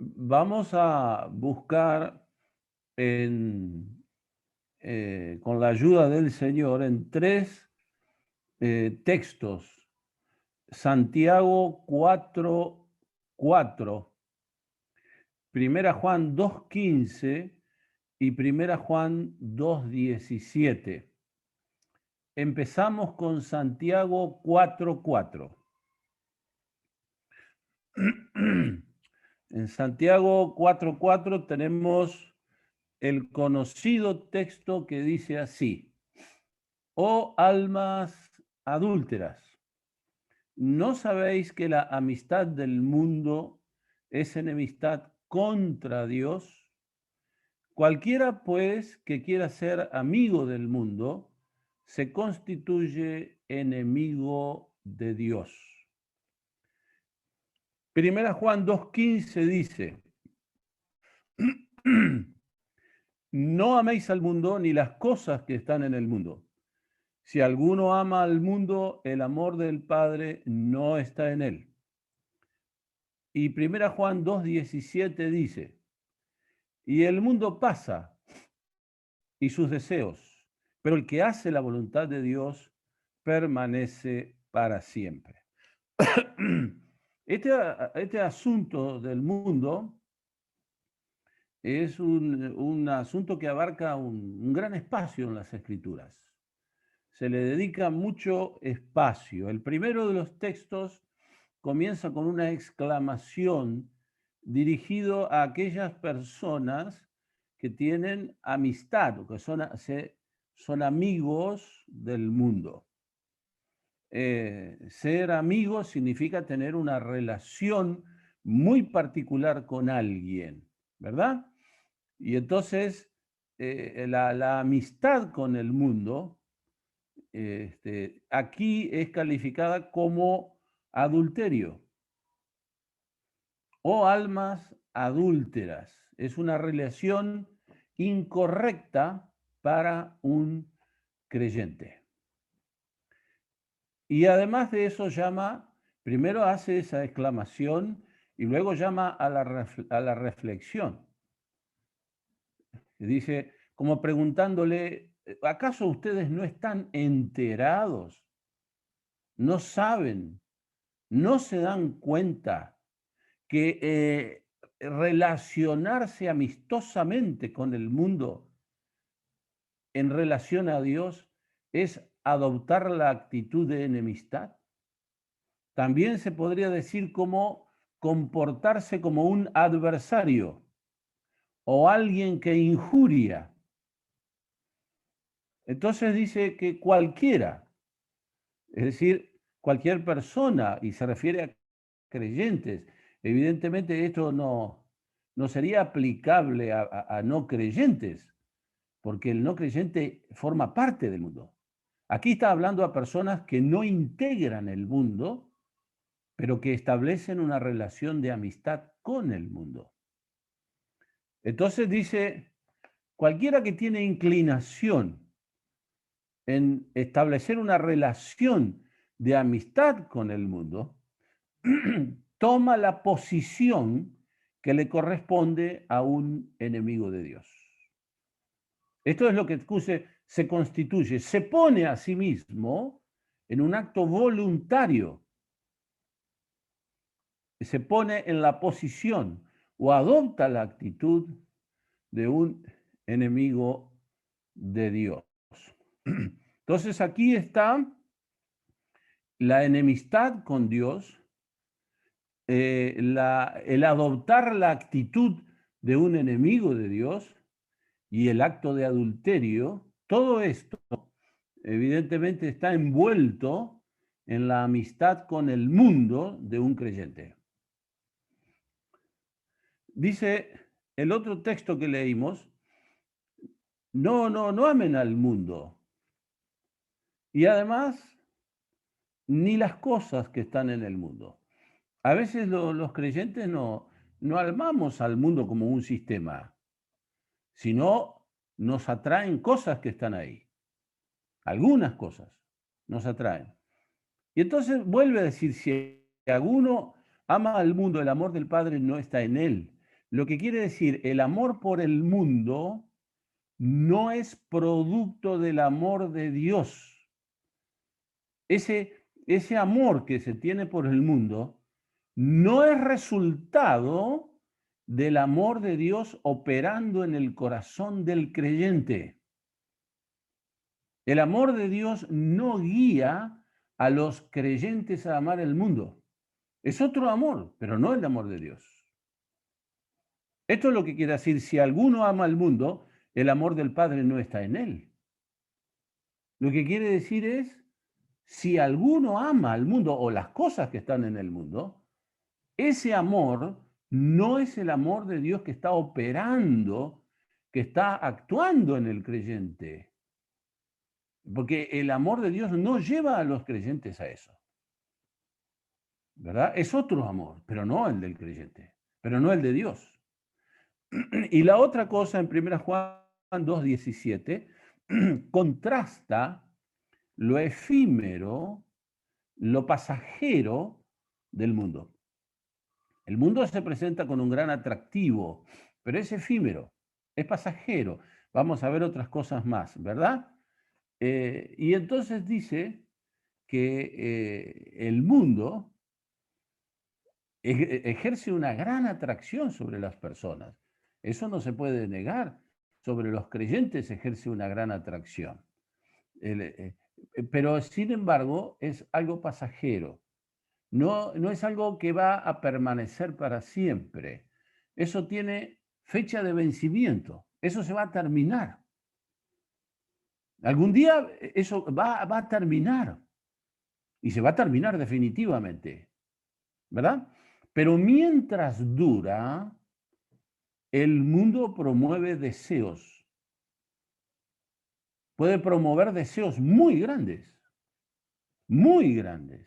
Vamos a buscar con la ayuda del Señor en tres textos. Santiago 4:4, Primera Juan 2:15 y Primera Juan 2:17. Empezamos con Santiago 4:4. En Santiago 4:4 tenemos el conocido texto que dice así: Oh almas adúlteras, ¿no sabéis que la amistad del mundo es enemistad contra Dios? Cualquiera, pues, que quiera ser amigo del mundo, se constituye enemigo de Dios. Primera Juan 2:15 dice: No améis al mundo ni las cosas que están en el mundo. Si alguno ama al mundo, el amor del Padre no está en él. Y Primera Juan 2:17 dice: Y el mundo pasa y sus deseos, pero el que hace la voluntad de Dios permanece para siempre. Este asunto del mundo es un asunto que abarca un gran espacio en las Escrituras. Se le dedica mucho espacio. El primero de los textos comienza con una exclamación dirigido a aquellas personas que tienen amistad o que son amigos del mundo. Ser amigo significa tener una relación muy particular con alguien, ¿verdad? Y entonces la amistad con el mundo aquí es calificada como adulterio o almas adúlteras. Es una relación incorrecta para un creyente. Y además de eso primero hace esa exclamación y luego llama a la reflexión. Dice, como preguntándole, ¿acaso ustedes no están enterados? ¿No saben? ¿No se dan cuenta que relacionarse amistosamente con el mundo en relación a Dios es adoptar la actitud de enemistad? También se podría decir como comportarse como un adversario o alguien que injuria. Entonces dice que cualquiera, es decir, cualquier persona, y se refiere a creyentes. Evidentemente esto no sería aplicable a no creyentes, porque el no creyente forma parte del mundo. Aquí está hablando a personas que no integran el mundo, pero que establecen una relación de amistad con el mundo. Entonces dice, cualquiera que tiene inclinación en establecer una relación de amistad con el mundo, toma la posición que le corresponde a un enemigo de Dios. Esto es lo que se constituye, se pone a sí mismo en un acto voluntario, se pone en la posición o adopta la actitud de un enemigo de Dios. Entonces aquí está la enemistad con Dios, el adoptar la actitud de un enemigo de Dios y el acto de adulterio. Todo esto evidentemente está envuelto en la amistad con el mundo de un creyente. Dice el otro texto que leímos, no amen al mundo. Y además, ni las cosas que están en el mundo. A veces los creyentes no amamos al mundo como un sistema, sino nos atraen cosas que están ahí. Algunas cosas nos atraen. Y entonces vuelve a decir, si alguno ama al mundo, el amor del Padre no está en él. Lo que quiere decir, el amor por el mundo no es producto del amor de Dios. Ese amor que se tiene por el mundo no es resultado del amor de Dios operando en el corazón del creyente. El amor de Dios no guía a los creyentes a amar el mundo. Es otro amor, pero no el amor de Dios. Esto es lo que quiere decir, si alguno ama al mundo, el amor del Padre no está en él. Lo que quiere decir es, si alguno ama al mundo o las cosas que están en el mundo, ese amor no es el amor de Dios que está operando, que está actuando en el creyente. Porque el amor de Dios no lleva a los creyentes a eso. ¿Verdad? Es otro amor, pero no el del creyente, pero no el de Dios. Y la otra cosa en 1 Juan 2:17 contrasta lo efímero, lo pasajero del mundo. El mundo se presenta con un gran atractivo, pero es efímero, es pasajero. Vamos a ver otras cosas más, ¿verdad? Y entonces dice que el mundo ejerce una gran atracción sobre las personas. Eso no se puede negar. Sobre los creyentes ejerce una gran atracción. Pero sin embargo es algo pasajero. No es algo que va a permanecer para siempre. Eso tiene fecha de vencimiento. Eso se va a terminar. Algún día eso va a terminar. Y se va a terminar definitivamente. ¿Verdad? Pero mientras dura, el mundo promueve deseos. Puede promover deseos muy grandes. Muy grandes.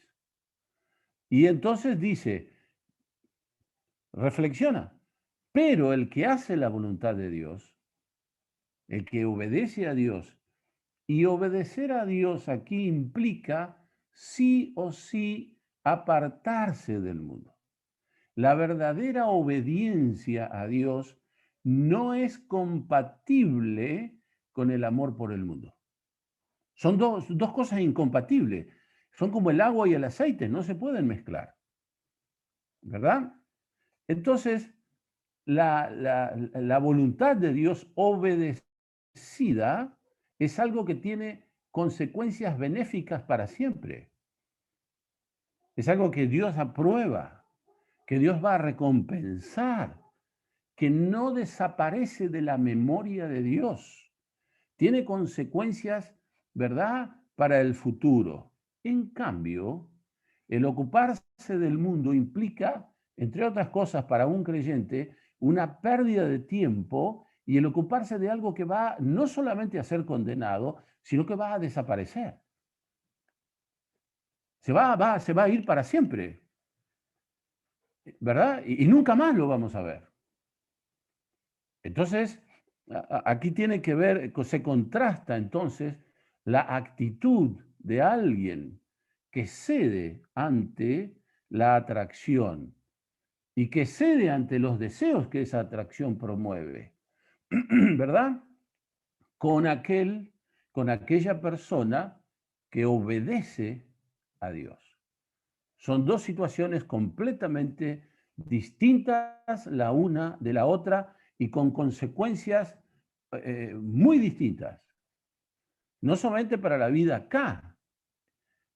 Y entonces dice, reflexiona, pero el que hace la voluntad de Dios, el que obedece a Dios, y obedecer a Dios aquí implica sí o sí apartarse del mundo. La verdadera obediencia a Dios no es compatible con el amor por el mundo. Son dos cosas incompatibles. Son como el agua y el aceite, no se pueden mezclar. ¿Verdad? Entonces, la voluntad de Dios obedecida es algo que tiene consecuencias benéficas para siempre. Es algo que Dios aprueba, que Dios va a recompensar, que no desaparece de la memoria de Dios. Tiene consecuencias, ¿verdad?, para el futuro. En cambio, el ocuparse del mundo implica, entre otras cosas, para un creyente, una pérdida de tiempo y el ocuparse de algo que va no solamente a ser condenado, sino que va a desaparecer. Se va a ir para siempre, ¿verdad? Y nunca más lo vamos a ver. Entonces, aquí tiene que ver, se contrasta entonces la actitud de alguien que cede ante la atracción y que cede ante los deseos que esa atracción promueve, ¿verdad? Con aquella persona que obedece a Dios. Son dos situaciones completamente distintas la una de la otra y con consecuencias muy distintas. No solamente para la vida acá,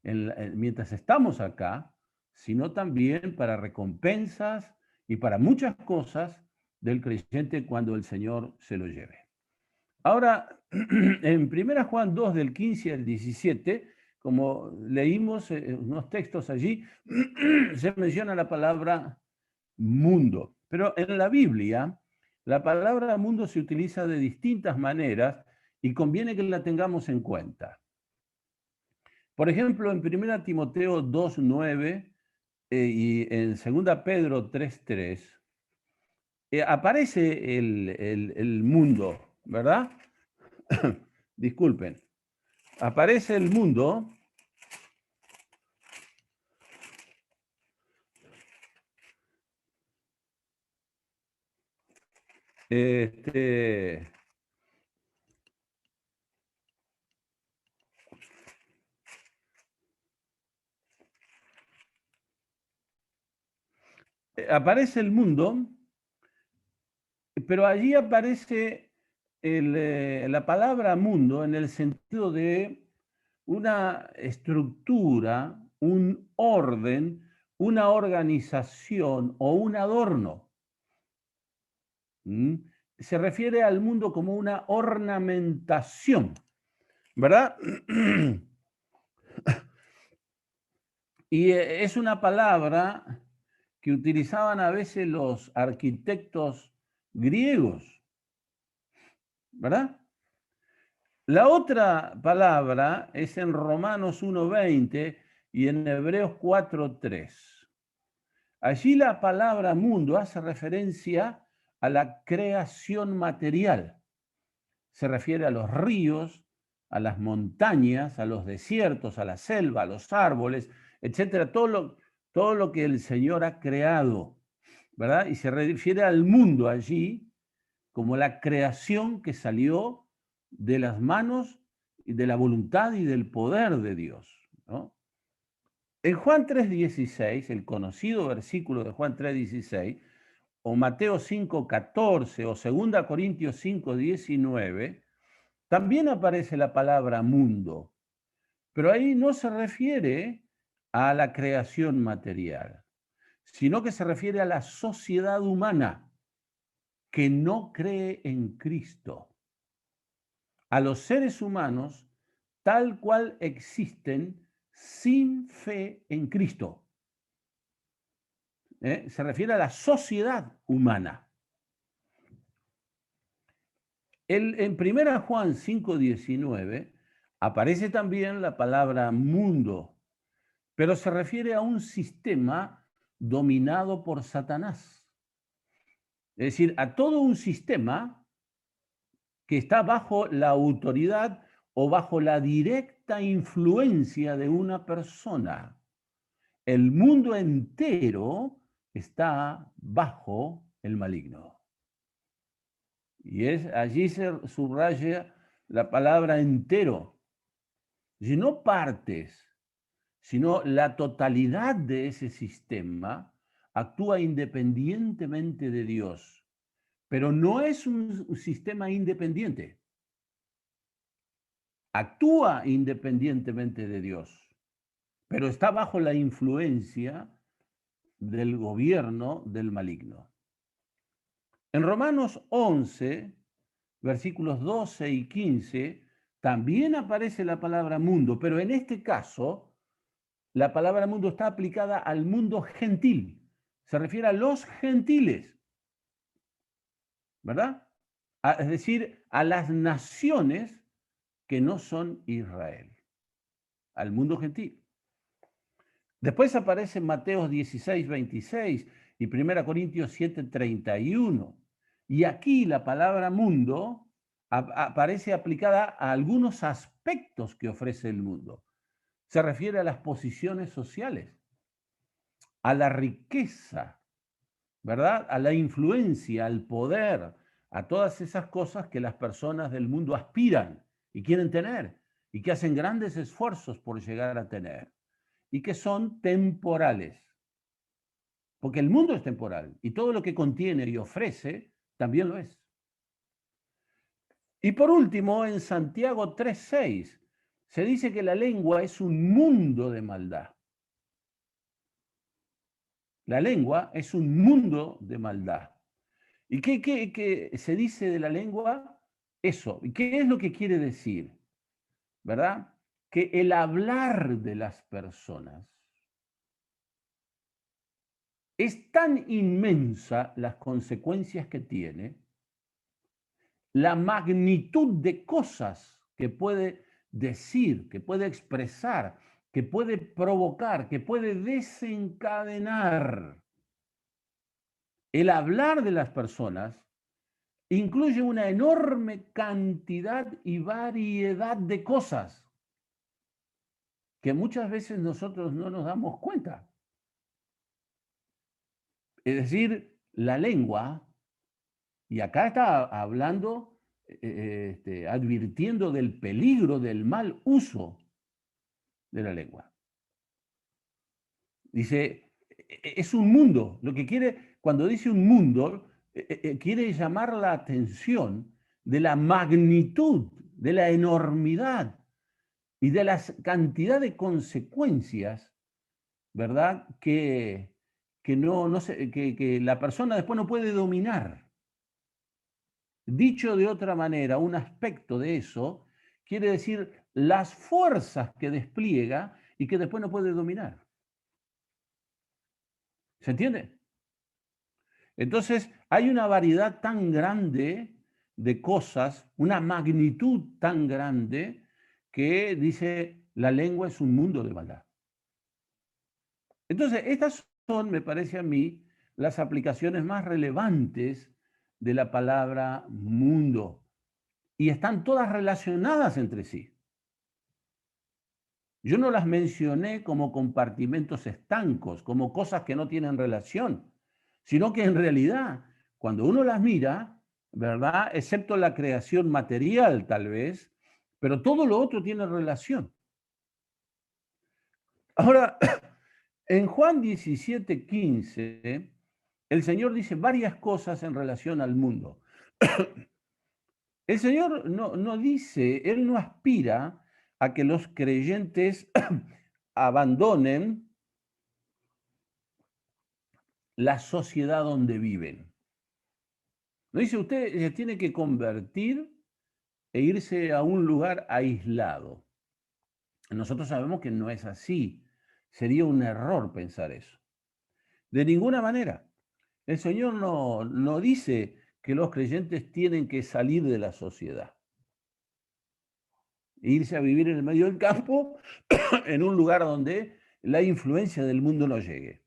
mientras estamos acá, sino también para recompensas y para muchas cosas del creyente cuando el Señor se lo lleve. Ahora, en 1 Juan 2, del 15 al 17, como leímos unos textos allí, se menciona la palabra mundo. Pero en la Biblia, la palabra mundo se utiliza de distintas maneras y conviene que la tengamos en cuenta. Por ejemplo, en 1 Timoteo 2:9 y en 2 Pedro 3:3, aparece el mundo, ¿verdad? Disculpen. Aparece el mundo Este, aparece el mundo, pero allí aparece la palabra mundo en el sentido de una estructura, un orden, una organización o un adorno. ¿Mm? Se refiere al mundo como una ornamentación, ¿verdad? Y es una palabra que utilizaban a veces los arquitectos griegos, ¿verdad? La otra palabra es en Romanos 1:20 y en Hebreos 4:3. Allí la palabra mundo hace referencia a la creación material. Se refiere a los ríos, a las montañas, a los desiertos, a la selva, a los árboles, etcétera, todo lo que el Señor ha creado, ¿verdad? Y se refiere al mundo allí como la creación que salió de las manos y de la voluntad y del poder de Dios, ¿no? En Juan 3:16, el conocido versículo de Juan 3:16, o Mateo 5:14, o 2 Corintios 5:19, también aparece la palabra mundo, pero ahí no se refiere a la creación material, sino que se refiere a la sociedad humana que no cree en Cristo, a los seres humanos tal cual existen sin fe en Cristo. Se refiere a la sociedad humana. En 1 Juan 5:19 aparece también la palabra mundo, pero se refiere a un sistema dominado por Satanás. Es decir, a todo un sistema que está bajo la autoridad o bajo la directa influencia de una persona. El mundo entero está bajo el maligno. Y allí se subraya la palabra entero, y no partes, sino la totalidad de ese sistema actúa independientemente de Dios, pero no es un sistema independiente, actúa independientemente de Dios, pero está bajo la influencia del gobierno del maligno. En Romanos 11, versículos 12 y 15, también aparece la palabra mundo, pero en este caso, la palabra mundo está aplicada al mundo gentil. Se refiere a los gentiles, ¿verdad? Es decir, a las naciones que no son Israel, al mundo gentil. Después aparece Mateo 16:26 y 1 Corintios 7:31. Y aquí la palabra mundo aparece aplicada a algunos aspectos que ofrece el mundo. Se refiere a las posiciones sociales, a la riqueza, ¿verdad? A la influencia, al poder, a todas esas cosas que las personas del mundo aspiran y quieren tener y que hacen grandes esfuerzos por llegar a tener y que son temporales. Porque el mundo es temporal y todo lo que contiene y ofrece también lo es. Y por último, en Santiago 3:6 se dice que la lengua es un mundo de maldad. La lengua es un mundo de maldad. ¿Y qué se dice de la lengua? Eso. ¿Y qué es lo que quiere decir? ¿Verdad? Que el hablar de las personas es tan inmensa las consecuencias que tiene, la magnitud de cosas que puede decir, que puede expresar, que puede provocar, que puede desencadenar. El hablar de las personas incluye una enorme cantidad y variedad de cosas que muchas veces nosotros no nos damos cuenta. Es decir, la lengua Y acá está hablando, advirtiendo del peligro del mal uso de la lengua. Dice, es un mundo. Lo que quiere, cuando dice un mundo, quiere llamar la atención de la magnitud, de la enormidad y de la cantidad de consecuencias, ¿verdad? Que la persona después no puede dominar. Dicho de otra manera, un aspecto de eso quiere decir las fuerzas que despliega y que después no puede dominar. ¿Se entiende? Entonces, hay una variedad tan grande de cosas, una magnitud tan grande, que dice, la lengua es un mundo de maldad. Entonces, estas son, me parece a mí, las aplicaciones más relevantes de la palabra mundo. Y están todas relacionadas entre sí. Yo no las mencioné como compartimentos estancos, como cosas que no tienen relación, sino que en realidad, cuando uno las mira, ¿verdad? Excepto la creación material tal vez, pero todo lo otro tiene relación. Ahora, en Juan 17:15, el Señor dice varias cosas en relación al mundo. El Señor no dice, Él no aspira a que los creyentes abandonen la sociedad donde viven. No dice, usted se tiene que convertir e irse a un lugar aislado. Nosotros sabemos que no es así. Sería un error pensar eso. De ninguna manera. El Señor no dice que los creyentes tienen que salir de la sociedad. E irse a vivir en el medio del campo, en un lugar donde la influencia del mundo no llegue.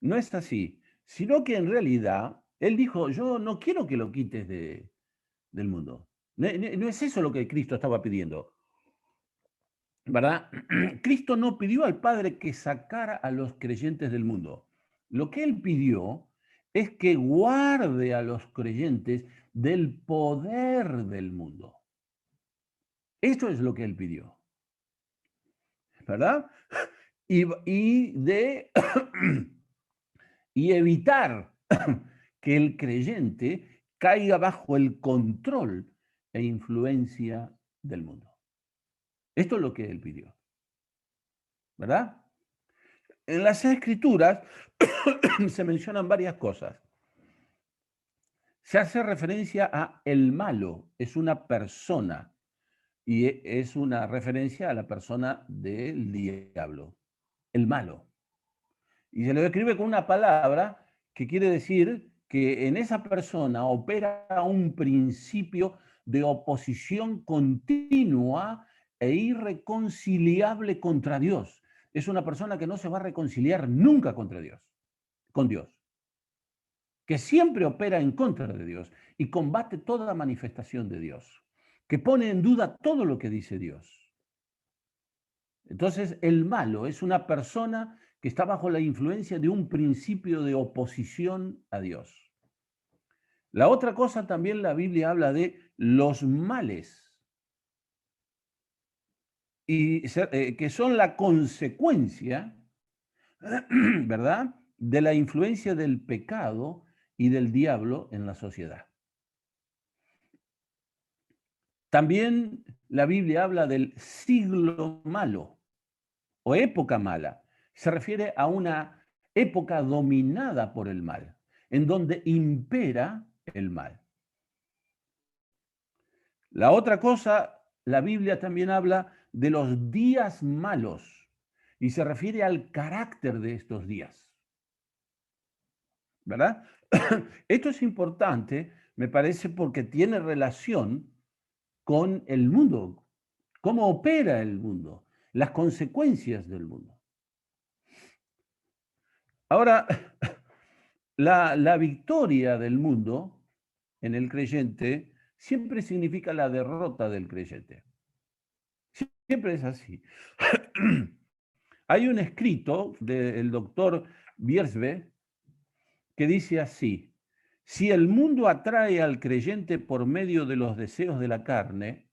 No es así, sino que en realidad Él dijo, yo no quiero que lo quites del mundo. No es eso lo que Cristo estaba pidiendo, ¿verdad? Cristo no pidió al Padre que sacara a los creyentes del mundo. Lo que Él pidió es que guarde a los creyentes del poder del mundo. Esto es lo que Él pidió, ¿verdad? Y evitar que el creyente caiga bajo el control e influencia del mundo. Esto es lo que Él pidió, ¿verdad? En las Escrituras se mencionan varias cosas. Se hace referencia a el malo, es una persona, y es una referencia a la persona del diablo, el malo. Y se lo describe con una palabra que quiere decir que en esa persona opera un principio de oposición continua e irreconciliable contra Dios. Es una persona que no se va a reconciliar nunca contra Dios, con Dios, que siempre opera en contra de Dios y combate toda manifestación de Dios, que pone en duda todo lo que dice Dios. Entonces, el malo es una persona que está bajo la influencia de un principio de oposición a Dios. La otra cosa también la Biblia habla de los males, y que son la consecuencia, ¿verdad?, de la influencia del pecado y del diablo en la sociedad. También la Biblia habla del siglo malo o época mala. Se refiere a una época dominada por el mal, en donde impera el mal. La otra cosa, la Biblia también habla de los días malos y se refiere al carácter de estos días. ¿Verdad? Esto es importante, me parece, porque tiene relación con el mundo, cómo opera el mundo, las consecuencias del mundo. Ahora, la victoria del mundo en el creyente siempre significa la derrota del creyente. Siempre es así. Hay un escrito del doctor Biersbe que dice así: Si el mundo atrae al creyente por medio de los deseos de la carne,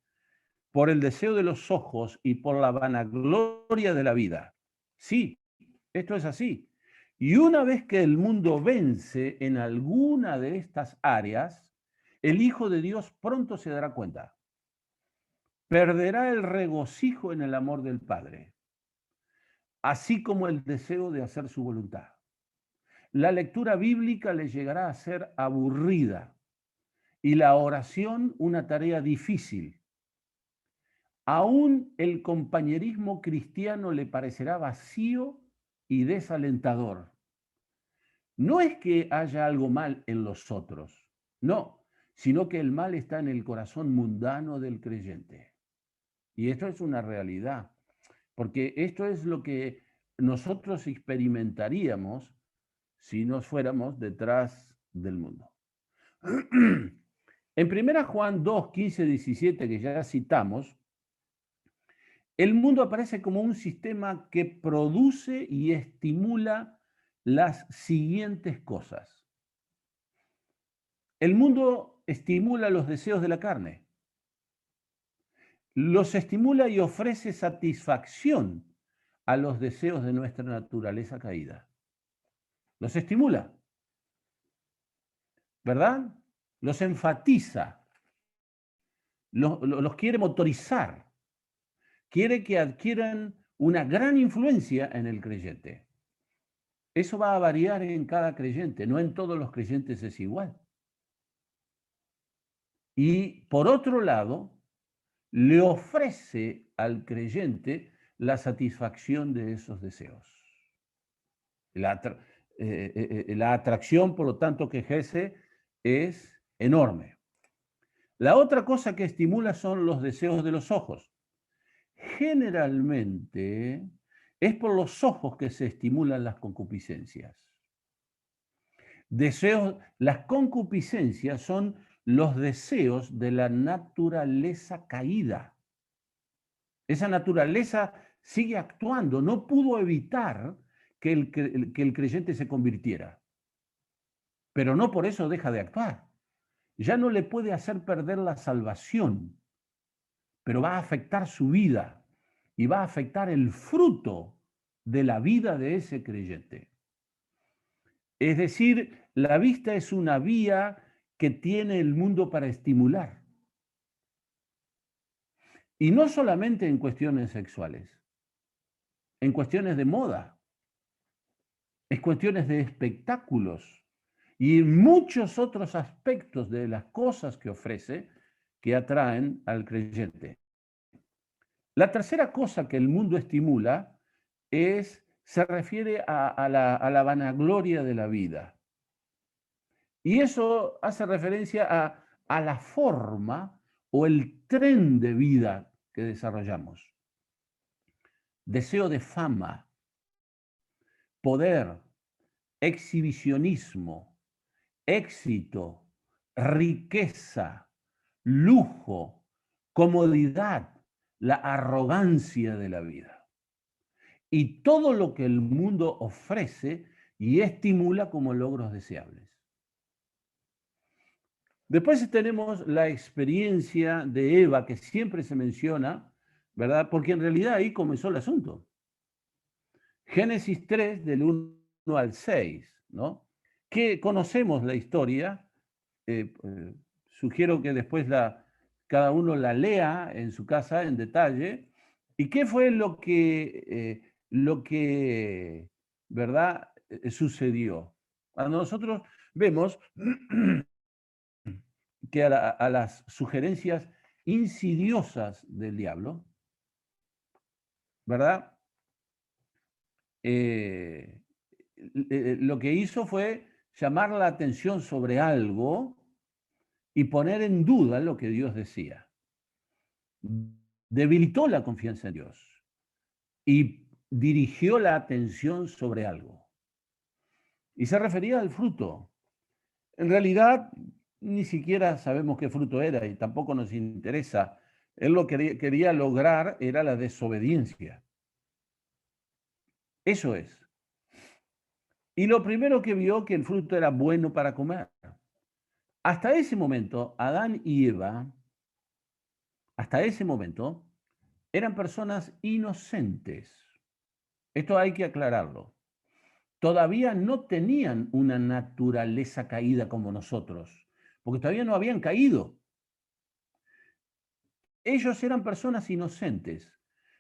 por el deseo de los ojos y por la vanagloria de la vida. Sí, esto es así. Y una vez que el mundo vence en alguna de estas áreas, el Hijo de Dios pronto se dará cuenta. Perderá el regocijo en el amor del Padre, así como el deseo de hacer su voluntad. La lectura bíblica le llegará a ser aburrida y la oración una tarea difícil. Aún el compañerismo cristiano le parecerá vacío y desalentador. No es que haya algo mal en los otros, no, sino que el mal está en el corazón mundano del creyente. Y esto es una realidad, porque esto es lo que nosotros experimentaríamos si nos fuéramos detrás del mundo. En 1 Juan 2, 15, 17, que ya citamos, el mundo aparece como un sistema que produce y estimula las siguientes cosas. El mundo estimula los deseos de la carne, los estimula y ofrece satisfacción a los deseos de nuestra naturaleza caída. Los estimula, ¿verdad? Los enfatiza, los quiere motorizar, quiere que adquieran una gran influencia en el creyente. Eso va a variar en cada creyente, no en todos los creyentes es igual. Y por otro lado, le ofrece al creyente la satisfacción de esos deseos. La atracción, por lo tanto, que ejerce es enorme. La otra cosa que estimula son los deseos de los ojos. Generalmente es por los ojos que se estimulan las concupiscencias. Las concupiscencias son los deseos de la naturaleza caída. Esa naturaleza sigue actuando, no pudo evitar que el creyente se convirtiera, pero no por eso deja de actuar. Ya no le puede hacer perder la salvación, pero va a afectar su vida y va a afectar el fruto de la vida de ese creyente. Es decir, la vista es una vía que tiene el mundo para estimular. Y no solamente en cuestiones sexuales, en cuestiones de moda, en cuestiones de espectáculos y en muchos otros aspectos de las cosas que ofrece que atraen al creyente. La tercera cosa que el mundo estimula se refiere a la vanagloria de la vida. Y eso hace referencia a la forma o el tren de vida que desarrollamos. Deseo de fama, poder, exhibicionismo, éxito, riqueza, lujo, comodidad, la arrogancia de la vida. Y todo lo que el mundo ofrece y estimula como logros deseables. Después tenemos la experiencia de Eva, que siempre se menciona, ¿verdad? Porque en realidad ahí comenzó el asunto. Génesis 3, del 1 al 6, ¿no? Que conocemos la historia, sugiero que después cada uno la lea en su casa en detalle. ¿Y qué fue lo que ¿verdad? Sucedió? Cuando nosotros vemos que a las sugerencias insidiosas del diablo, ¿verdad? Lo que hizo fue llamar la atención sobre algo y poner en duda lo que Dios decía. Debilitó la confianza en Dios y dirigió la atención sobre algo. Y se refería al fruto. En realidad, ni siquiera sabemos qué fruto era y tampoco nos interesa. Él lo que quería lograr era la desobediencia. Eso es. Y lo primero que vio que el fruto era bueno para comer. Hasta ese momento, Adán y Eva, hasta ese momento, eran personas inocentes. Esto hay que aclararlo. Todavía no tenían una naturaleza caída como nosotros, porque todavía no habían caído. Ellos eran personas inocentes,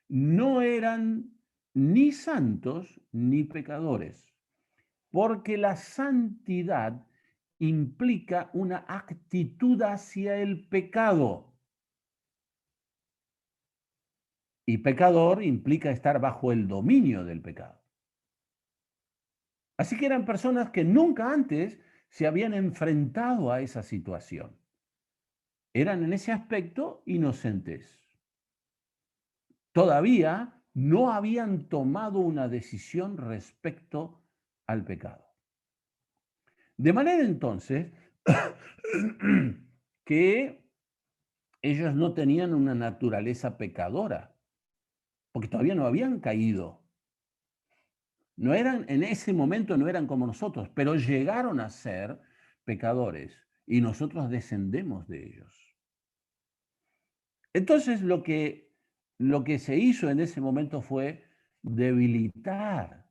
no eran ni santos ni pecadores, porque la santidad implica una actitud hacia el pecado. Y pecador implica estar bajo el dominio del pecado. Así que eran personas que nunca antes se habían enfrentado a esa situación. Eran en ese aspecto inocentes. Todavía no habían tomado una decisión respecto al pecado. De manera entonces que ellos no tenían una naturaleza pecadora, porque todavía no habían caído. No eran, en ese momento no eran como nosotros, pero llegaron a ser pecadores y nosotros descendemos de ellos. Entonces lo que se hizo en ese momento fue debilitar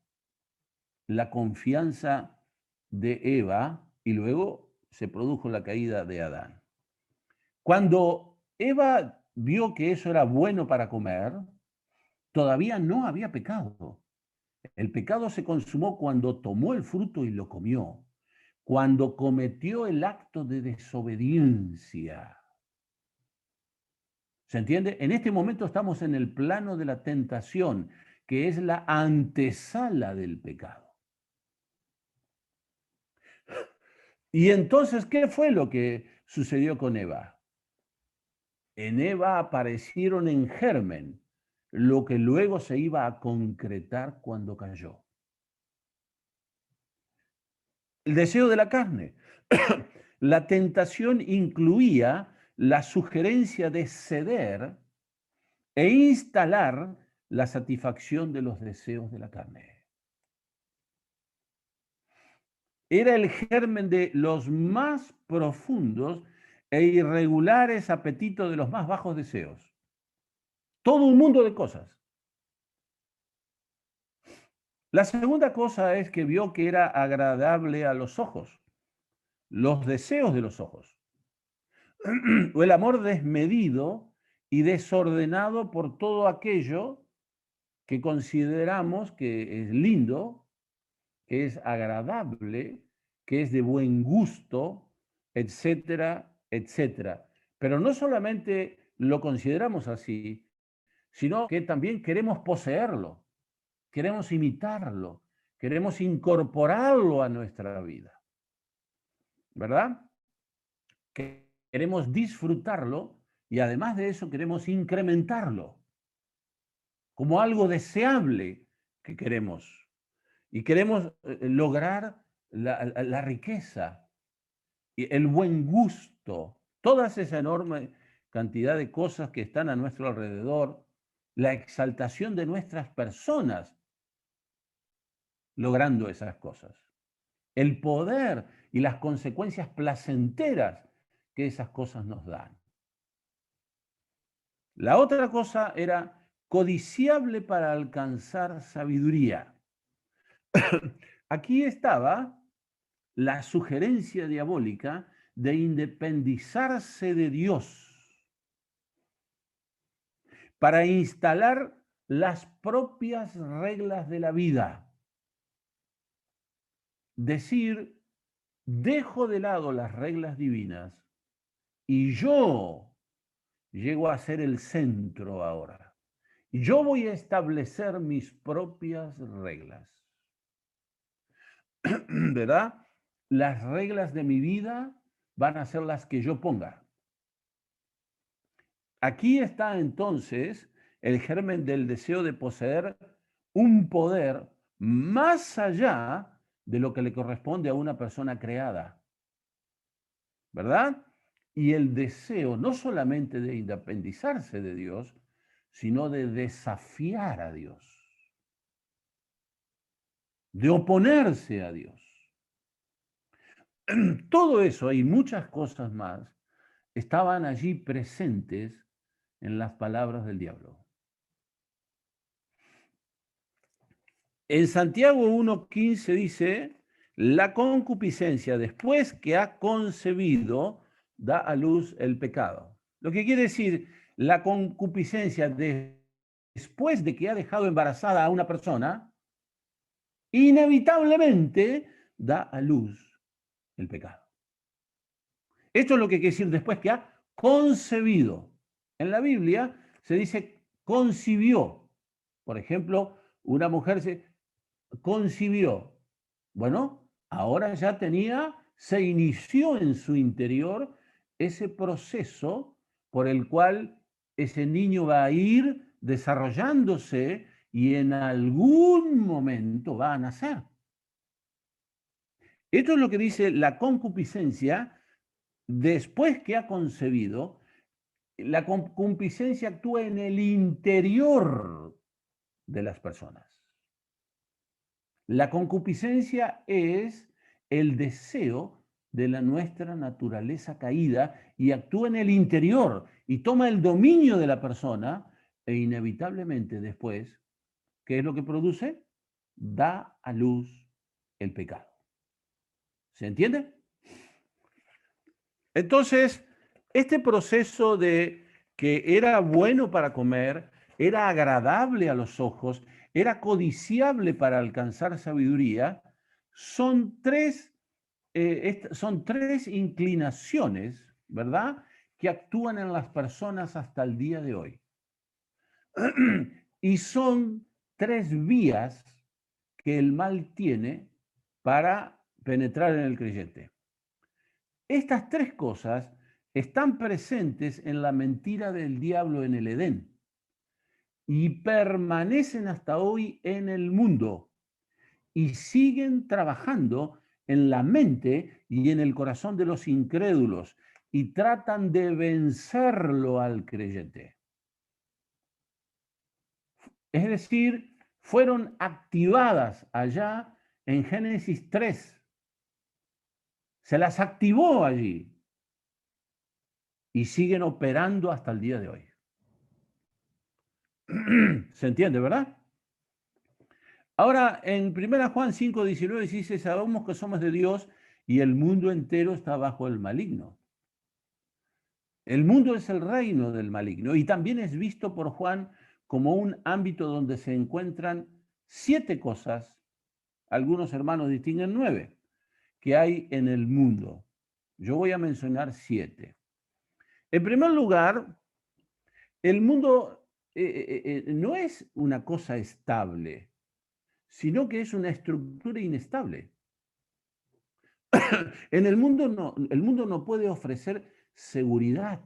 la confianza de Eva y luego se produjo la caída de Adán. Cuando Eva vio que eso era bueno para comer, todavía no había pecado. El pecado se consumó cuando tomó el fruto y lo comió, cuando cometió el acto de desobediencia. ¿Se entiende? En este momento estamos en el plano de la tentación, que es la antesala del pecado. Y entonces, ¿qué fue lo que sucedió con Eva? En Eva aparecieron en germen lo que luego se iba a concretar cuando cayó. El deseo de la carne. La tentación incluía la sugerencia de ceder e instalar la satisfacción de los deseos de la carne. Era el germen de los más profundos e irregulares apetitos de los más bajos deseos. Todo un mundo de cosas. La segunda cosa es que vio que era agradable a los ojos, los deseos de los ojos, o el amor desmedido y desordenado por todo aquello que consideramos que es lindo, que es agradable, que es de buen gusto, etcétera, etcétera. Pero no solamente lo consideramos así, sino que también queremos poseerlo, queremos imitarlo, queremos incorporarlo a nuestra vida, ¿verdad? Queremos disfrutarlo y además de eso queremos incrementarlo como algo deseable que queremos. Y queremos lograr la riqueza, y el buen gusto, toda esa enorme cantidad de cosas que están a nuestro alrededor, la exaltación de nuestras personas logrando esas cosas, el poder y las consecuencias placenteras que esas cosas nos dan. La otra cosa era codiciable para alcanzar sabiduría. Aquí estaba la sugerencia diabólica de independizarse de Dios para instalar las propias reglas de la vida. Decir, dejo de lado las reglas divinas y yo llego a ser el centro ahora. Yo voy a establecer mis propias reglas. ¿Verdad? Las reglas de mi vida van a ser las que yo ponga. Aquí está entonces el germen del deseo de poseer un poder más allá de lo que le corresponde a una persona creada, ¿verdad? Y el deseo no solamente de independizarse de Dios, sino de desafiar a Dios, de oponerse a Dios. Todo eso y muchas cosas más estaban allí presentes en las palabras del diablo. En Santiago 1:15 dice, la concupiscencia después que ha concebido da a luz el pecado. Lo que quiere decir, la concupiscencia después de que ha dejado embarazada a una persona, inevitablemente da a luz el pecado. Esto es lo que quiere decir después que ha concebido. En la Biblia se dice concibió. Por ejemplo, una mujer se concibió. Bueno, ahora ya se inició en su interior ese proceso por el cual ese niño va a ir desarrollándose y en algún momento va a nacer. Esto es lo que dice la concupiscencia después que ha concebido. La concupiscencia actúa en el interior de las personas. La concupiscencia es el deseo de nuestra naturaleza caída y actúa en el interior y toma el dominio de la persona e inevitablemente después, ¿qué es lo que produce? Da a luz el pecado. ¿Se entiende? Entonces, este proceso de que era bueno para comer, era agradable a los ojos, era codiciable para alcanzar sabiduría, son son tres inclinaciones, ¿verdad?, que actúan en las personas hasta el día de hoy. Y son tres vías que el mal tiene para penetrar en el creyente. Estas tres cosas están presentes en la mentira del diablo en el Edén y permanecen hasta hoy en el mundo y siguen trabajando en la mente y en el corazón de los incrédulos y tratan de vencerlo al creyente. Es decir, fueron activadas allá en Génesis 3. Se las activó allí y siguen operando hasta el día de hoy. ¿Se entiende, verdad? Ahora, en 1 Juan 5:19 dice, sabemos que somos de Dios y el mundo entero está bajo el maligno. El mundo es el reino del maligno y también es visto por Juan como un ámbito donde se encuentran 7 cosas, algunos hermanos distinguen 9, que hay en el mundo. Yo voy a mencionar 7. En primer lugar, el mundo no es una cosa estable, sino que es una estructura inestable. El mundo no puede ofrecer seguridad,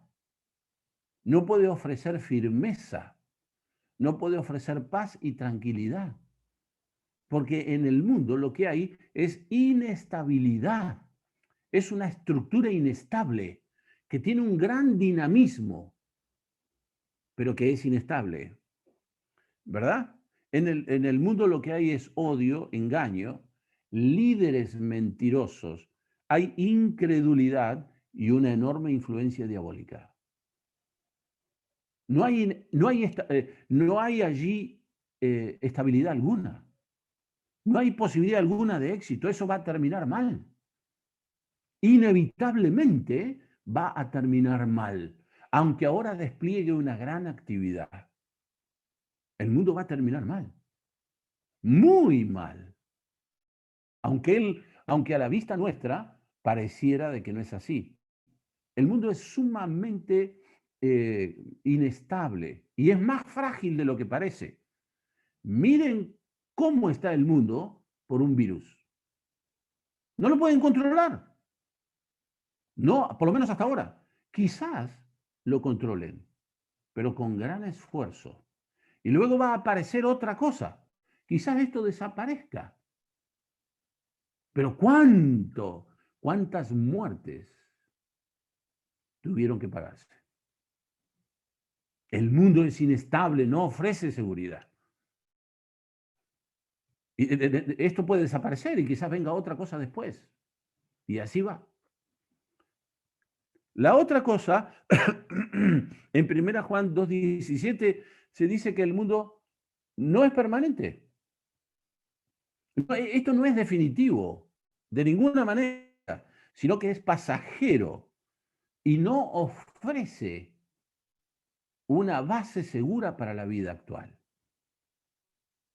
no puede ofrecer firmeza, no puede ofrecer paz y tranquilidad, porque en el mundo lo que hay es inestabilidad, es una estructura inestable que tiene un gran dinamismo, pero que es inestable, ¿verdad? En el mundo lo que hay es odio, engaño, líderes mentirosos, hay incredulidad y una enorme influencia diabólica. No hay allí estabilidad alguna. No hay posibilidad alguna de éxito. Eso va a terminar mal. Inevitablemente va a terminar mal, aunque ahora despliegue una gran actividad. El mundo va a terminar mal. Muy mal. Aunque a la vista nuestra pareciera de que no es así. El mundo es sumamente inestable y es más frágil de lo que parece. Miren cómo está el mundo por un virus. No lo pueden controlar. No, por lo menos hasta ahora. Quizás lo controlen, pero con gran esfuerzo. Y luego va a aparecer otra cosa. Quizás esto desaparezca. Pero ¿cuántas muertes tuvieron que pagarse? El mundo es inestable, no ofrece seguridad. Y esto puede desaparecer y quizás venga otra cosa después. Y así va. La otra cosa, en 1 Juan 2:17 se dice que el mundo no es permanente. Esto no es definitivo, de ninguna manera, sino que es pasajero y no ofrece una base segura para la vida actual.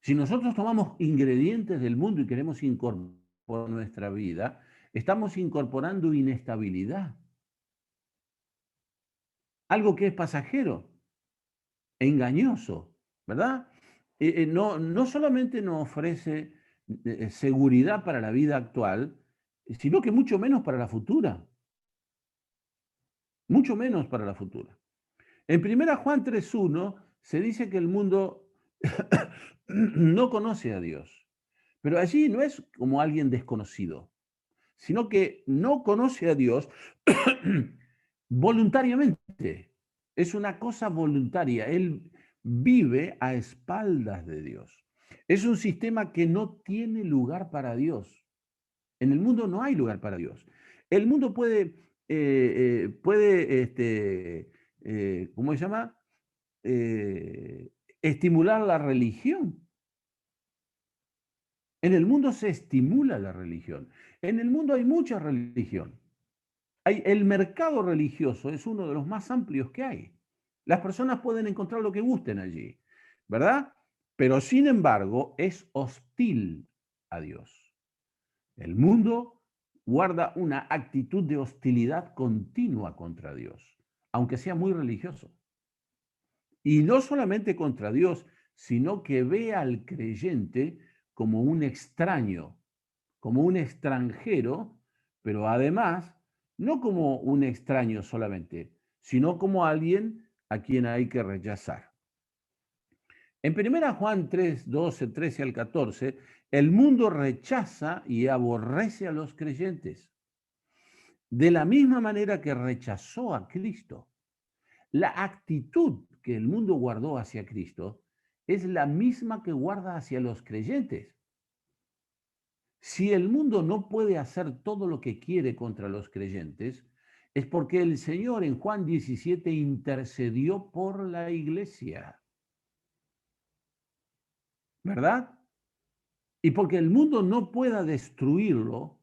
Si nosotros tomamos ingredientes del mundo y queremos incorporar nuestra vida, estamos incorporando inestabilidad, algo que es pasajero, engañoso, ¿verdad? No solamente nos ofrece seguridad para la vida actual, sino que mucho menos para la futura, mucho menos para la futura. En 1 Juan 3:1 se dice que el mundo no conoce a Dios, pero allí no es como alguien desconocido, sino que no conoce a Dios voluntariamente. Es una cosa voluntaria. Él vive a espaldas de Dios. Es un sistema que no tiene lugar para Dios. En el mundo no hay lugar para Dios. El mundo puede, ¿cómo se llama? Estimular la religión. En el mundo se estimula la religión. En el mundo hay mucha religión. El mercado religioso es uno de los más amplios que hay. Las personas pueden encontrar lo que gusten allí, ¿verdad? Pero sin embargo es hostil a Dios. El mundo guarda una actitud de hostilidad continua contra Dios, aunque sea muy religioso. Y no solamente contra Dios, sino que ve al creyente como un extraño, como un extranjero, pero además no como un extraño solamente, sino como alguien a quien hay que rechazar. En 1 Juan 3, 12, 13 al 14, el mundo rechaza y aborrece a los creyentes, de la misma manera que rechazó a Cristo. La actitud que el mundo guardó hacia Cristo es la misma que guarda hacia los creyentes. Si el mundo no puede hacer todo lo que quiere contra los creyentes, es porque el Señor en Juan 17 intercedió por la iglesia, ¿verdad? Y porque el mundo no pueda destruirlo,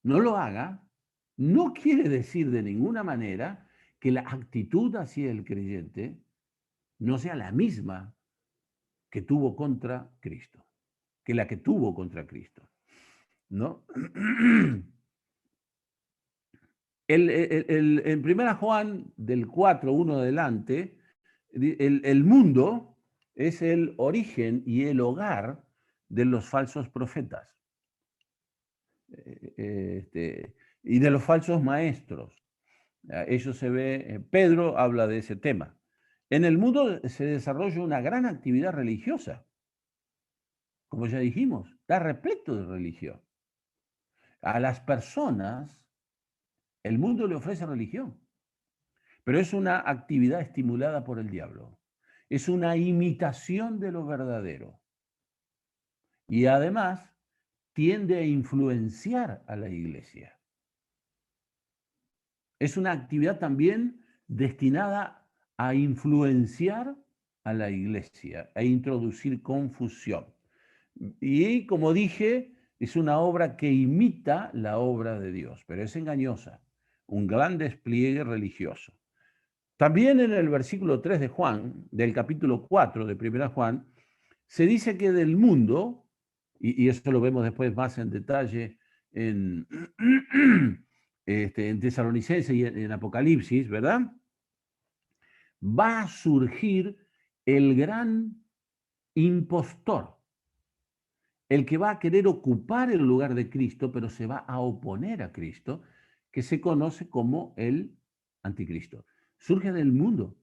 no lo haga, no quiere decir de ninguna manera que la actitud hacia el creyente no sea la misma que tuvo contra Cristo, que la que tuvo contra Cristo, ¿no? En 1 Juan del 4:1 adelante, el mundo es el origen y el hogar de los falsos profetas y de los falsos maestros. Eso se ve, Pedro habla de ese tema. En el mundo se desarrolla una gran actividad religiosa, como ya dijimos, está repleto de religión. A las personas, el mundo le ofrece religión, pero es una actividad estimulada por el diablo. Es una imitación de lo verdadero. Y además tiende a influenciar a la iglesia. Es una actividad también destinada a influenciar a la iglesia, a introducir confusión. Y como dije, es una obra que imita la obra de Dios, pero es engañosa, un gran despliegue religioso. También en el versículo 3 de Juan, del capítulo 4 de 1 Juan, se dice que del mundo, y eso lo vemos después más en detalle en, en Tesalonicenses y en Apocalipsis, ¿verdad? Va a surgir el gran impostor, el que va a querer ocupar el lugar de Cristo, pero se va a oponer a Cristo, que se conoce como el anticristo. Surge del mundo,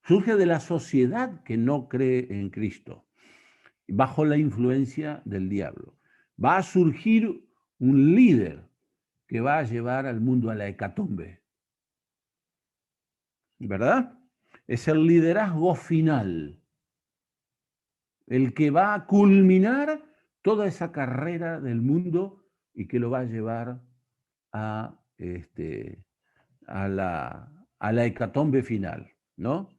surge de la sociedad que no cree en Cristo, bajo la influencia del diablo. Va a surgir un líder que va a llevar al mundo a la hecatombe, ¿verdad? Es el liderazgo final, el que va a culminar toda esa carrera del mundo y que lo va a llevar a, a la hecatombe final, ¿no?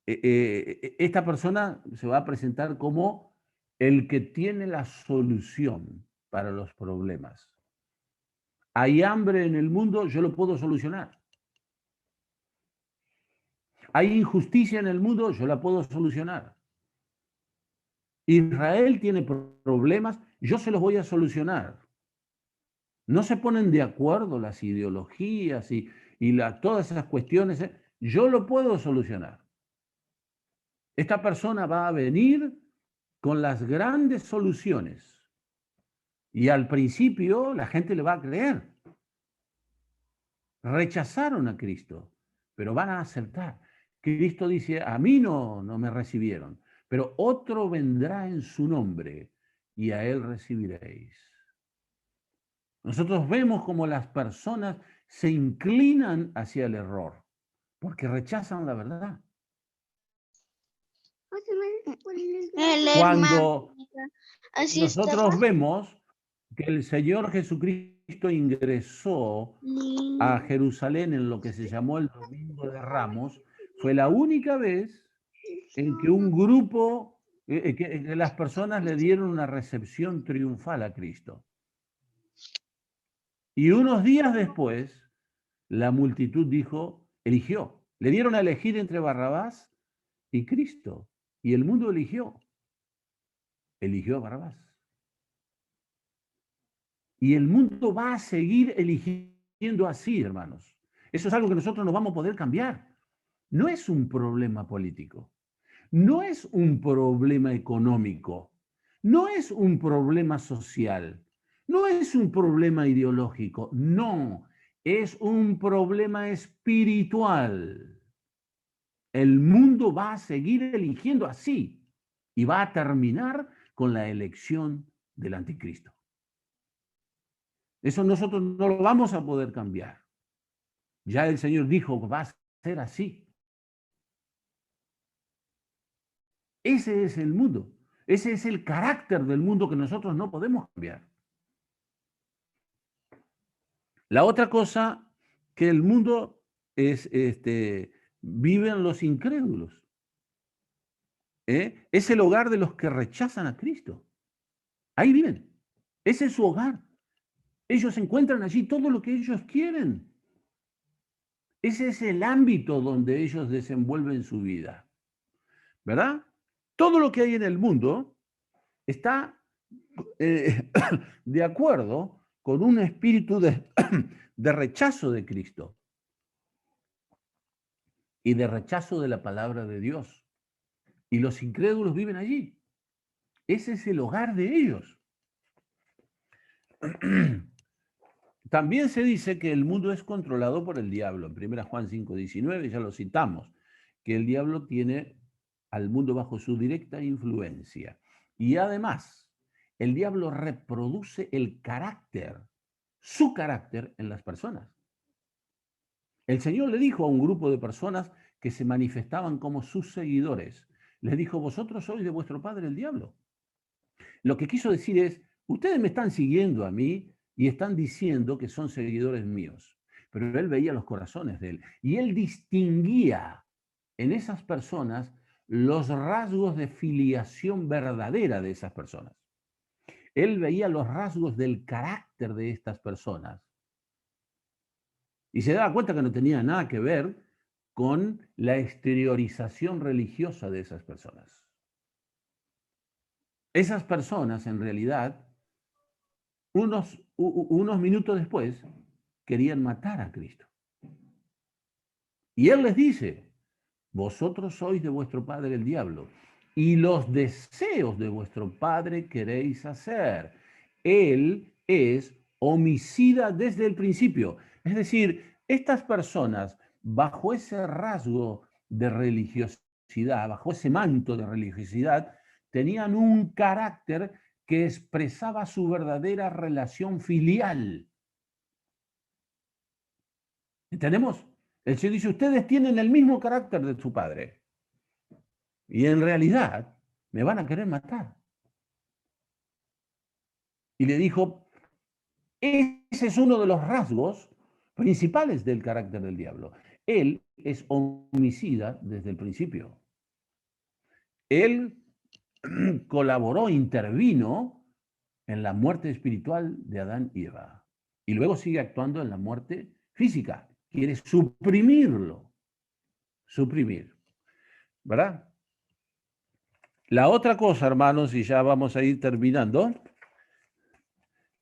Esta persona se va a presentar como el que tiene la solución para los problemas. Hay hambre en el mundo, yo lo puedo solucionar. Hay injusticia en el mundo, yo la puedo solucionar. Israel tiene problemas, yo se los voy a solucionar. No se ponen de acuerdo las ideologías y todas esas cuestiones. Yo lo puedo solucionar. Esta persona va a venir con las grandes soluciones. Y al principio la gente le va a creer. Rechazaron a Cristo, pero van a aceptar. Cristo dice, a mí no me recibieron, pero otro vendrá en su nombre y a él recibiréis. Nosotros vemos cómo las personas se inclinan hacia el error, porque rechazan la verdad. Cuando nosotros vemos que el Señor Jesucristo ingresó a Jerusalén en lo que se llamó el Domingo de Ramos, fue la única vez en que un grupo, que las personas le dieron una recepción triunfal a Cristo. Y unos días después, la multitud eligió. Le dieron a elegir entre Barrabás y Cristo. Y el mundo eligió a Barrabás. Y el mundo va a seguir eligiendo así, hermanos. Eso es algo que nosotros no vamos a poder cambiar. No es un problema político, no es un problema económico, no es un problema social, no es un problema ideológico, no, es un problema espiritual. El mundo va a seguir eligiendo así y va a terminar con la elección del anticristo. Eso nosotros no lo vamos a poder cambiar. Ya el Señor dijo que va a ser así. Ese es el mundo. Ese es el carácter del mundo que nosotros no podemos cambiar. La otra cosa que el mundo es, viven los incrédulos. Es el hogar de los que rechazan a Cristo. Ahí viven. Ese es su hogar. Ellos encuentran allí todo lo que ellos quieren. Ese es el ámbito donde ellos desenvuelven su vida. ¿Verdad? Todo lo que hay en el mundo está de acuerdo con un espíritu de rechazo de Cristo y de rechazo de la palabra de Dios. Y los incrédulos viven allí. Ese es el hogar de ellos. También se dice que el mundo es controlado por el diablo. En 1 Juan 5:19 ya lo citamos, que el diablo tiene al mundo bajo su directa influencia. Y además, el diablo reproduce el carácter, su carácter en las personas. El Señor le dijo a un grupo de personas que se manifestaban como sus seguidores, les dijo, vosotros sois de vuestro padre el diablo. Lo que quiso decir es, ustedes me están siguiendo a mí y están diciendo que son seguidores míos. Pero él veía los corazones de él y él distinguía en esas personas los rasgos de filiación verdadera de esas personas. Él veía los rasgos del carácter de estas personas y se daba cuenta que no tenía nada que ver con la exteriorización religiosa de esas personas. Esas personas, en realidad, unos minutos después, querían matar a Cristo. Y Él les dice, vosotros sois de vuestro padre el diablo, y los deseos de vuestro padre queréis hacer. Él es homicida desde el principio. Es decir, estas personas, bajo ese rasgo de religiosidad, bajo ese manto de religiosidad, tenían un carácter que expresaba su verdadera relación filial. ¿Entendemos? El Señor dice, ustedes tienen el mismo carácter de su padre. Y en realidad me van a querer matar. Y le dijo, ese es uno de los rasgos principales del carácter del diablo. Él es homicida desde el principio. Él colaboró, intervino en la muerte espiritual de Adán y Eva. Y luego sigue actuando en la muerte física. Quiere suprimirlo. Suprimir. ¿Verdad? La otra cosa, hermanos, y ya vamos a ir terminando.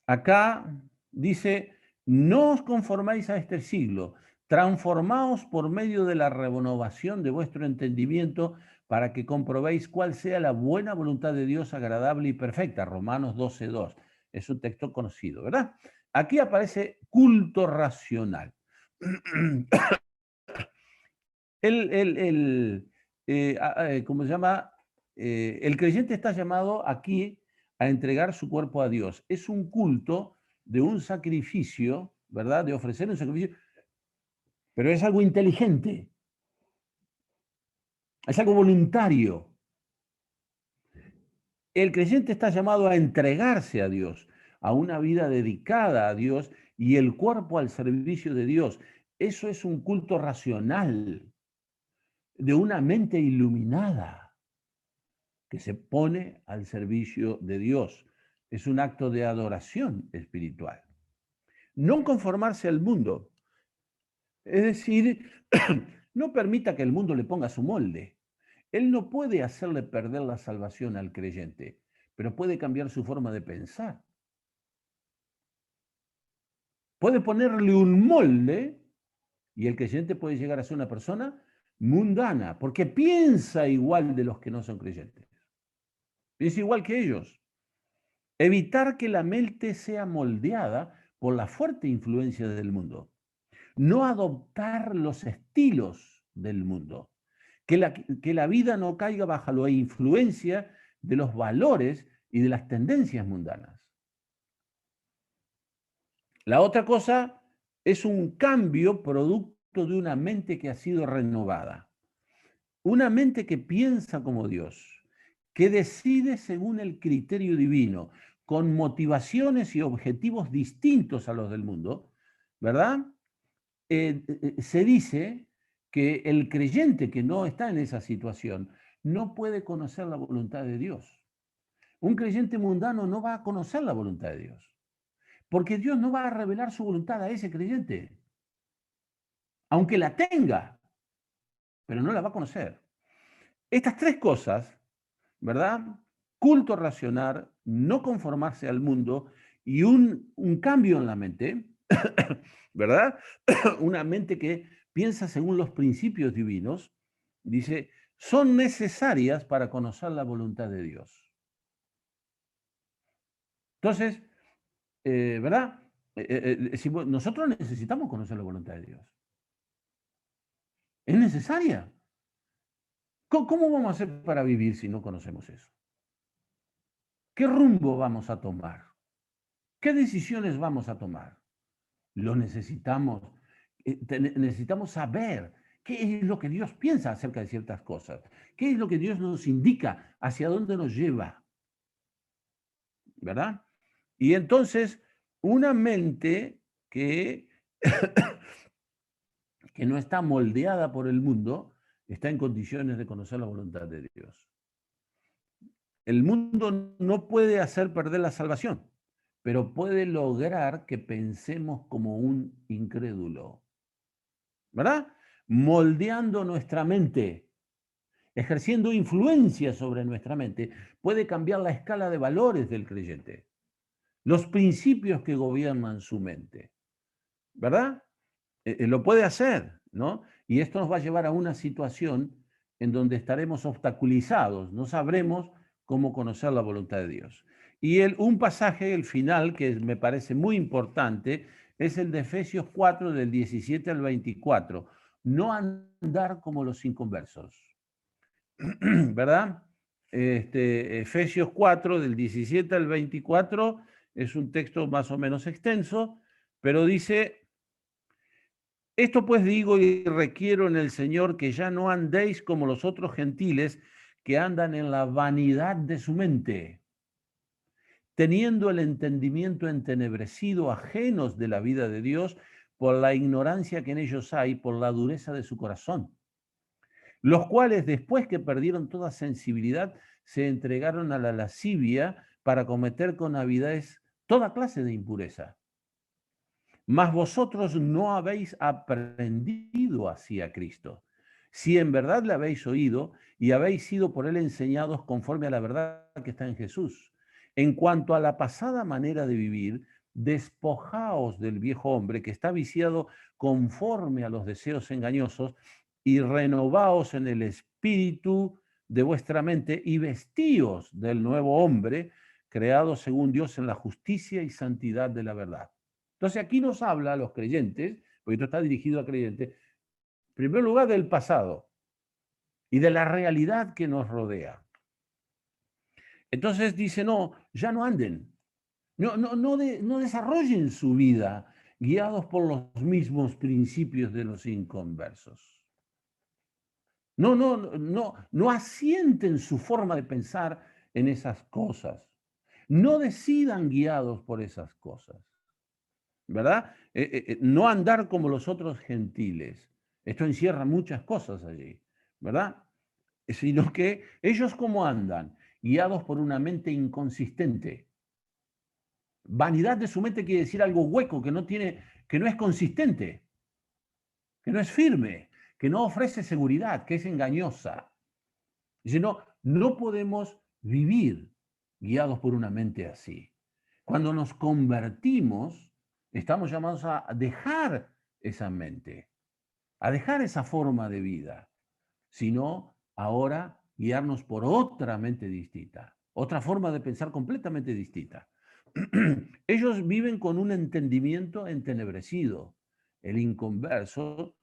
Acá dice, no os conformáis a este siglo, transformaos por medio de la renovación de vuestro entendimiento para que comprobéis cuál sea la buena voluntad de Dios agradable y perfecta. Romanos 12:2. Es un texto conocido, ¿verdad? Aquí aparece culto racional. ¿Cómo se llama? El creyente está llamado aquí a entregar su cuerpo a Dios. Es un culto de un sacrificio, ¿verdad? De ofrecer un sacrificio, pero es algo inteligente, es algo voluntario. El creyente está llamado a entregarse a Dios, a una vida dedicada a Dios y el cuerpo al servicio de Dios. Eso es un culto racional, de una mente iluminada que se pone al servicio de Dios. Es un acto de adoración espiritual. No conformarse al mundo, es decir, no permita que el mundo le ponga su molde. Él no puede hacerle perder la salvación al creyente, pero puede cambiar su forma de pensar. Puede ponerle un molde y el creyente puede llegar a ser una persona mundana, porque piensa igual de los que no son creyentes. Piensa igual que ellos. Evitar que la mente sea moldeada por la fuerte influencia del mundo. No adoptar los estilos del mundo. Que la vida no caiga bajo la influencia de los valores y de las tendencias mundanas. La otra cosa es un cambio producto de una mente que ha sido renovada. Una mente que piensa como Dios, que decide según el criterio divino, con motivaciones y objetivos distintos a los del mundo, ¿verdad? Se dice que el creyente que no está en esa situación no puede conocer la voluntad de Dios. Un creyente mundano no va a conocer la voluntad de Dios, porque Dios no va a revelar su voluntad a ese creyente, aunque la tenga, pero no la va a conocer. Estas tres cosas, ¿verdad? Culto racional, no conformarse al mundo y un cambio en la mente, ¿verdad? Una mente que piensa según los principios divinos, dice, son necesarias para conocer la voluntad de Dios. Entonces, ¿verdad? Nosotros necesitamos conocer la voluntad de Dios. Es necesaria. ¿Cómo vamos a hacer para vivir si no conocemos eso? ¿Qué rumbo vamos a tomar? ¿Qué decisiones vamos a tomar? Lo necesitamos. Necesitamos saber qué es lo que Dios piensa acerca de ciertas cosas, qué es lo que Dios nos indica, hacia dónde nos lleva, ¿verdad? Y entonces, una mente que, que no está moldeada por el mundo, está en condiciones de conocer la voluntad de Dios. El mundo no puede hacer perder la salvación, pero puede lograr que pensemos como un incrédulo, ¿verdad? Moldeando nuestra mente, ejerciendo influencia sobre nuestra mente, puede cambiar la escala de valores del creyente, los principios que gobiernan su mente, ¿verdad? Lo puede hacer, ¿no? Y esto nos va a llevar a una situación en donde estaremos obstaculizados, no sabremos cómo conocer la voluntad de Dios. Y un pasaje, el final, que me parece muy importante, es el de Efesios 4, del 17 al 24. No andar como los inconversos, ¿verdad? Efesios 4, del 17 al 24, es un texto más o menos extenso, pero dice, esto pues digo y requiero en el Señor que ya no andéis como los otros gentiles que andan en la vanidad de su mente, teniendo el entendimiento entenebrecido, ajenos de la vida de Dios, por la ignorancia que en ellos hay, por la dureza de su corazón, los cuales después que perdieron toda sensibilidad, se entregaron a la lascivia para cometer con avidez toda clase de impureza. Mas vosotros no habéis aprendido así a Cristo. Si en verdad le habéis oído y habéis sido por él enseñados conforme a la verdad que está en Jesús. En cuanto a la pasada manera de vivir, despojaos del viejo hombre que está viciado conforme a los deseos engañosos y renovaos en el espíritu de vuestra mente y vestíos del nuevo hombre creado según Dios en la justicia y santidad de la verdad. Entonces aquí nos habla a los creyentes, porque esto está dirigido a creyentes, en primer lugar del pasado y de la realidad que nos rodea. Entonces dice, no, ya no anden, no desarrollen su vida guiados por los mismos principios de los inconversos. No asienten su forma de pensar en esas cosas. No decidan guiados por esas cosas. ¿Verdad? No andar como los otros gentiles. Esto encierra muchas cosas allí, ¿verdad? Sino que ellos cómo andan, guiados por una mente inconsistente. Vanidad de su mente quiere decir algo hueco, que no es consistente, que no es firme, que no ofrece seguridad, que es engañosa. Dice, no podemos vivir guiados por una mente así. Cuando nos convertimos, estamos llamados a dejar esa mente, a dejar esa forma de vida, sino ahora guiarnos por otra mente distinta, otra forma de pensar completamente distinta. Ellos viven con un entendimiento entenebrecido. El inconverso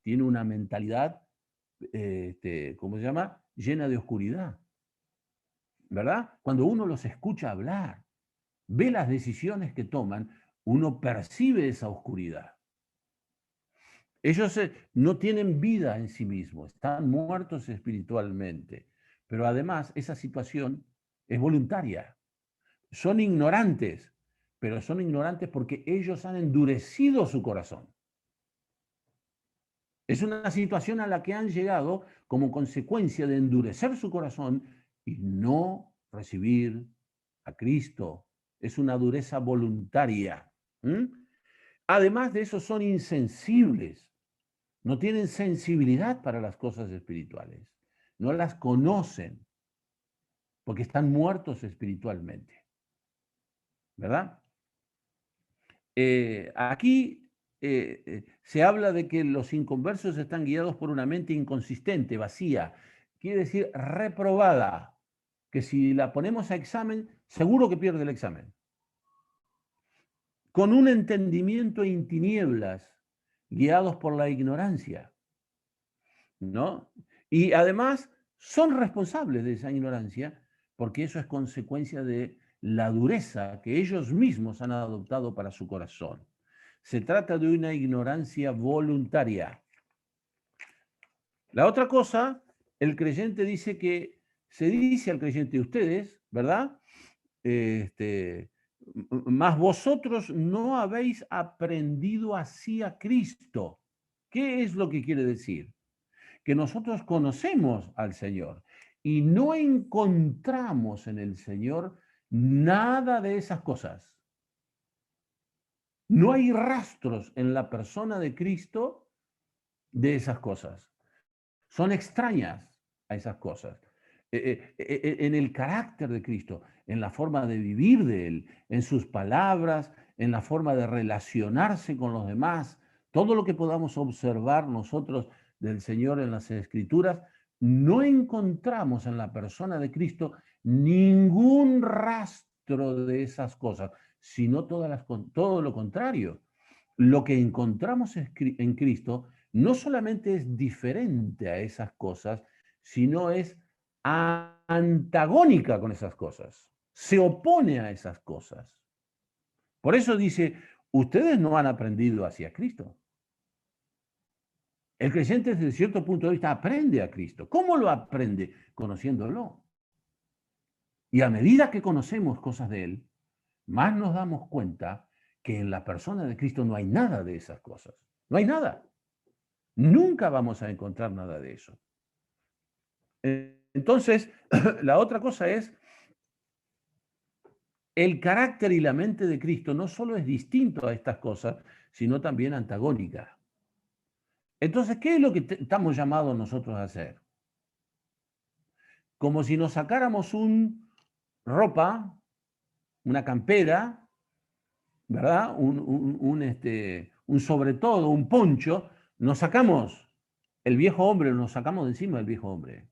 tiene una mentalidad, ¿cómo se llama? Llena de oscuridad, ¿verdad? Cuando uno los escucha hablar, ve las decisiones que toman, uno percibe esa oscuridad. Ellos no tienen vida en sí mismos, están muertos espiritualmente, pero además esa situación es voluntaria. Son ignorantes, pero son ignorantes porque ellos han endurecido su corazón. Es una situación a la que han llegado como consecuencia de endurecer su corazón y no recibir a Cristo. Es una dureza voluntaria. Además de eso, son insensibles. No tienen sensibilidad para las cosas espirituales. No las conocen porque están muertos espiritualmente. ¿Verdad? Aquí se habla de que los inconversos están guiados por una mente inconsistente, vacía, quiere decir reprobada, que si la ponemos a examen, seguro que pierde el examen. Con un entendimiento en tinieblas, guiados por la ignorancia, ¿no? Y además son responsables de esa ignorancia porque eso es consecuencia de la dureza que ellos mismos han adoptado para su corazón. Se trata de una ignorancia voluntaria. La otra cosa, el creyente dice que, se dice al creyente, ustedes, ¿verdad? Mas vosotros no habéis aprendido así a Cristo. ¿Qué es lo que quiere decir? Que nosotros conocemos al Señor y no encontramos en el Señor nada de esas cosas. No hay rastros en la persona de Cristo de esas cosas. Son extrañas a esas cosas. En el carácter de Cristo, en la forma de vivir de Él, en sus palabras, en la forma de relacionarse con los demás, todo lo que podamos observar nosotros del Señor en las Escrituras, no encontramos en la persona de Cristo ningún rastro de esas cosas, sino todo lo contrario. Lo que encontramos en Cristo no solamente es diferente a esas cosas, sino es antagónica con esas cosas, se opone a esas cosas. Por eso dice, ustedes no han aprendido hacia Cristo. El creyente desde cierto punto de vista aprende a Cristo. ¿Cómo lo aprende? Conociéndolo. Y a medida que conocemos cosas de Él, más nos damos cuenta que en la persona de Cristo no hay nada de esas cosas. No hay nada. Nunca vamos a encontrar nada de eso. Entonces, la otra cosa es, el carácter y la mente de Cristo no solo es distinto a estas cosas, sino también antagónica. Entonces, ¿qué es lo que estamos llamados nosotros a hacer? Como si nos sacáramos ropa, una campera, ¿verdad? Un sobre todo, un poncho, nos sacamos el viejo hombre, nos sacamos de encima del viejo hombre.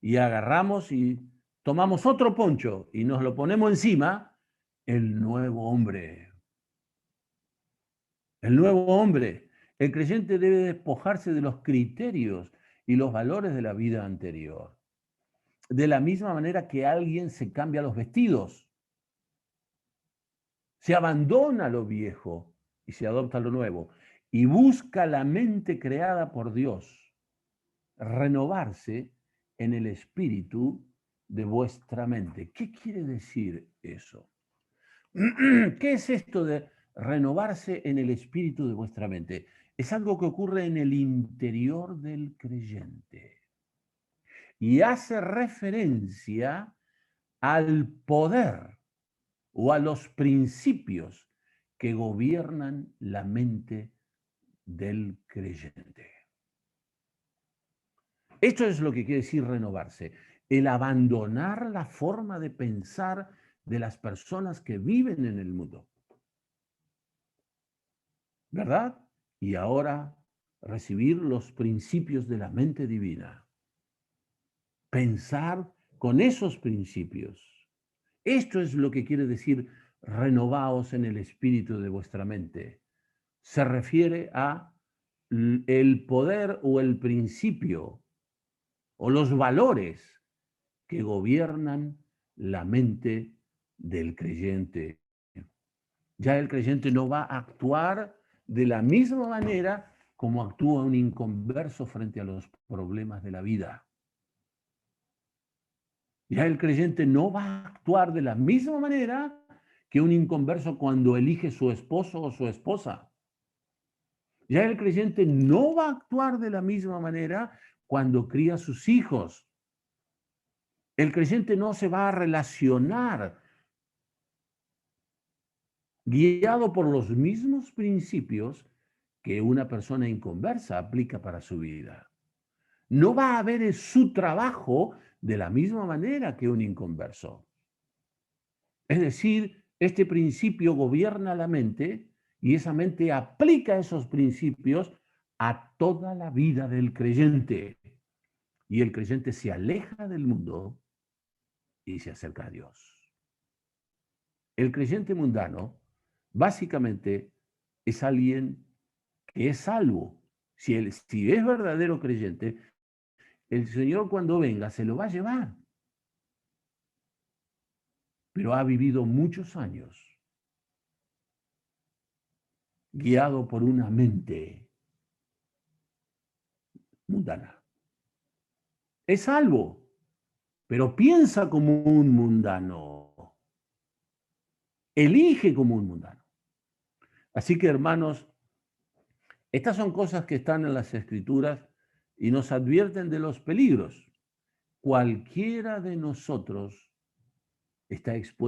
Y agarramos y tomamos otro poncho y nos lo ponemos encima, el nuevo hombre. El nuevo hombre. El creyente debe despojarse de los criterios y los valores de la vida anterior. De la misma manera que alguien se cambia los vestidos. Se abandona lo viejo y se adopta lo nuevo. Y busca la mente creada por Dios. Renovarse en el espíritu de vuestra mente. ¿Qué quiere decir eso? ¿Qué es esto de renovarse en el espíritu de vuestra mente? Es algo que ocurre en el interior del creyente y hace referencia al poder o a los principios que gobiernan la mente del creyente. Esto es lo que quiere decir renovarse, el abandonar la forma de pensar de las personas que viven en el mundo. ¿Verdad? Y ahora recibir los principios de la mente divina. Pensar con esos principios. Esto es lo que quiere decir renovaos en el espíritu de vuestra mente. Se refiere a el poder o el principio o los valores que gobiernan la mente del creyente. Ya el creyente no va a actuar de la misma manera como actúa un inconverso frente a los problemas de la vida. Ya el creyente no va a actuar de la misma manera que un inconverso cuando elige su esposo o su esposa. Ya el creyente no va a actuar de la misma manera cuando cría sus hijos. El creyente no se va a relacionar guiado por los mismos principios que una persona inconversa aplica para su vida. No va a ver su trabajo de la misma manera que un inconverso. Es decir, este principio gobierna la mente y esa mente aplica esos principios a toda la vida del creyente. Y el creyente se aleja del mundo y se acerca a Dios. El creyente mundano básicamente es alguien que es salvo. Si es verdadero creyente, el Señor cuando venga se lo va a llevar. Pero ha vivido muchos años guiado por una mente mundana. Es salvo, pero piensa como un mundano. Elige como un mundano. Así que, hermanos, estas son cosas que están en las Escrituras y nos advierten de los peligros. Cualquiera de nosotros está expuesto